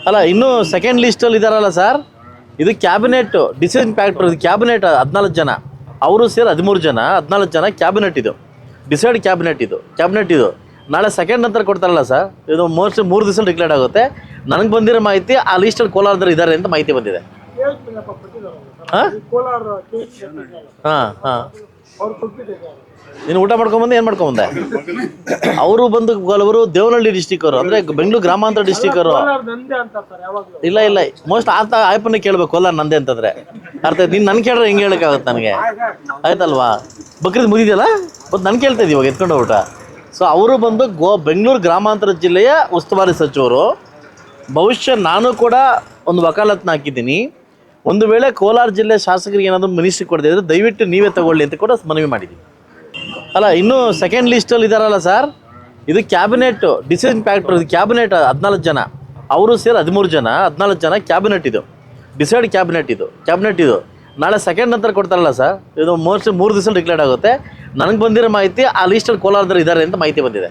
ಅಲ್ಲ ಇನ್ನೂ ಸೆಕೆಂಡ್ ಲಿಸ್ಟಲ್ಲಿ ಇದ್ದಾರಲ್ಲ ಸರ್, ಇದು ಕ್ಯಾಬಿನೆಟ್ ಡಿಸಿಷನ್ ಫ್ಯಾಕ್ಟರ್. ಇದು ಕ್ಯಾಬಿನೆಟ್ 14 ಜನ, ಅವರು ಸೇರಿ 13 ಜನ, 14 ಜನ ಕ್ಯಾಬಿನೆಟ್. ಇದು ಡಿಸೈಡ್ ಕ್ಯಾಬಿನೆಟ್ ಇದು ನಾಳೆ ಸೆಕೆಂಡ್ ನಂತರ ಕೊಡ್ತಾರಲ್ಲ ಸರ್, ಇದು ಮೋಸ್ಟ್ಲಿ 3 ದಿವಸದಲ್ಲಿ ಡಿಕ್ಲೇರ್ ಆಗುತ್ತೆ. ನನಗೆ ಬಂದಿರೋ ಮಾಹಿತಿ ಆ ಲಿಸ್ಟಲ್ಲಿ ಕೋಲಾರದಲ್ಲಿ ಇದ್ದಾರೆ ಅಂತ ಮಾಹಿತಿ ಬಂದಿದೆ. ಹಾಂ ಹಾಂ ನೀನು ಊಟ ಮಾಡ್ಕೊಂಬಂದೆ, ಏನು ಮಾಡ್ಕೊಂಬಂದೆ? ಅವರು ಬಂದು ಕೆಲವರು ದೇವನಹಳ್ಳಿ ಡಿಸ್ಟಿಕ್ ಅವರು, ಅಂದರೆ ಬೆಂಗಳೂರು ಗ್ರಾಮಾಂತರ ಡಿಸ್ಟಿಕ್ ಅವರು. ಇಲ್ಲ ಮೋಸ್ಟ್ ಆಯ್ಪನ್ನೇ ಕೇಳಬೇಕು, ಕೋಲಾರ ನಂದೆ ಅಂತಂದರೆ ಅರ್ಥ. ನೀನು ನನ್ನ ಕೇಳಿದ್ರೆ ಹೆಂಗೆ ಹೇಳೋಕ್ಕಾಗುತ್ತೆ ನನಗೆ? ಆಯ್ತಲ್ವಾ? ಬಕ್ರೀದ್ ಮುಗಿದೆಯಲ್ಲ, ಮತ್ತು ನಾನು ಕೇಳ್ತಾ ಇದ್ದೀವಿ ಇವಾಗ ಎತ್ಕೊಂಡು ಊಟ. ಸೊ ಅವರು ಬಂದು ಬೆಂಗಳೂರು ಗ್ರಾಮಾಂತರ ಜಿಲ್ಲೆಯ ಉಸ್ತುವಾರಿ ಸಚಿವರು. ಬಹುಶಃ ನಾನು ಕೂಡ ಒಂದು ವಕಾಲತ್ನ ಹಾಕಿದ್ದೀನಿ. ಒಂದು ವೇಳೆ ಕೋಲಾರ ಜಿಲ್ಲೆ ಶಾಸಕರಿಗೆ ಏನಾದರೂ ಮಿನಿಸ್ಟ್ರಿ ಕೊಡದಿದ್ರೆ ದಯವಿಟ್ಟು ನೀವೇ ತಗೊಳ್ಳಿ ಅಂತ ಕೂಡ ಮನವಿ ಮಾಡಿದ್ದೀನಿ. ಅಲ್ಲ ಇನ್ನೂ ಸೆಕೆಂಡ್ ಲಿಸ್ಟಲ್ಲಿ ಇದ್ದಾರಲ್ಲ ಸರ್, ಇದು ಕ್ಯಾಬಿನೆಟ್ ಡಿಸಿಷನ್ ಫ್ಯಾಕ್ಟರ್. ಇದು ಕ್ಯಾಬಿನೆಟ್ 14 ಜನ, ಅವರು ಸೇರಿ 13 ಜನ, 14 ಜನ ಕ್ಯಾಬಿನೆಟ್. ಇದು ಡಿಸೈಡ್ ಕ್ಯಾಬಿನೆಟ್ ಇದು ನಾಳೆ ಸೆಕೆಂಡ್ ನಂತರ ಕೊಡ್ತಾರಲ್ಲ ಸರ್, ಇದು ಮೋಸ್ಟ್ಲಿ 3 ದಿವಸದಲ್ಲಿ ಡಿಕ್ಲೇರ್ ಆಗುತ್ತೆ. ನನಗೆ ಬಂದಿರೋ ಮಾಹಿತಿ ಆ ಲಿಸ್ಟಲ್ಲಿ ಕೋಲಾರದಲ್ಲಿ ಇದ್ದಾರೆ ಅಂತ ಮಾಹಿತಿ ಬಂದಿದೆ.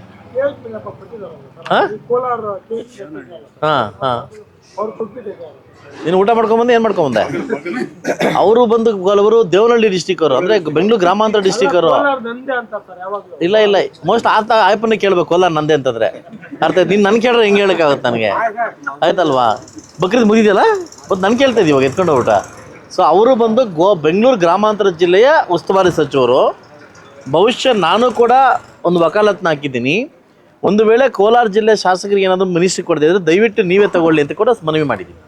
ಹಾಂ ನೀನು ಊಟ ಮಾಡ್ಕೊಂಬಂದೆ, ಏನು ಮಾಡ್ಕೊಂಬಂದೆ? ಅವರು ಬಂದು ಕೆಲವರು ದೇವನಹಳ್ಳಿ ಡಿಸ್ಟಿಕ್ ಅವರು, ಅಂದರೆ ಬೆಂಗಳೂರು ಗ್ರಾಮಾಂತರ ಡಿಸ್ಟಿಕ್ ಅವರು. ಇಲ್ಲ ಮೋಸ್ಟ್ ಆಯ್ಪನ್ನೇ ಕೇಳಬೇಕು, ಕೋಲಾರ ನಂದೆ ಅಂತಂದರೆ ಅರ್ಥ. ನೀನು ನನ್ನ ಕೇಳಿದ್ರೆ ಹೆಂಗೆ ಹೇಳೋಕ್ಕಾಗುತ್ತೆ ನನಗೆ? ಆಯ್ತಲ್ವಾ? ಬಕ್ರೀದ್ ಮುಗಿದೆಯಲ್ಲ, ಮತ್ತು ನಾನು ಕೇಳ್ತಾ ಇದ್ದೀವಿ ಇವಾಗ ಎತ್ಕೊಂಡು ಊಟ. ಸೊ ಅವರು ಬಂದು ಬೆಂಗಳೂರು ಗ್ರಾಮಾಂತರ ಜಿಲ್ಲೆಯ ಉಸ್ತುವಾರಿ ಸಚಿವರು. ಬಹುಶಃ ನಾನು ಕೂಡ ಒಂದು ವಕಾಲತ್ನ ಹಾಕಿದ್ದೀನಿ. ಒಂದು ವೇಳೆ ಕೋಲಾರ ಜಿಲ್ಲೆ ಶಾಸಕರಿಗೆ ಏನಾದರೂ ಮಿನಿಸ್ಟ್ರಿ ಕೊಡದಿದ್ರೆ ದಯವಿಟ್ಟು ನೀವೇ ತಗೊಳ್ಳಿ ಅಂತ ಕೂಡ ಮನವಿ ಮಾಡಿದ್ದೀನಿ.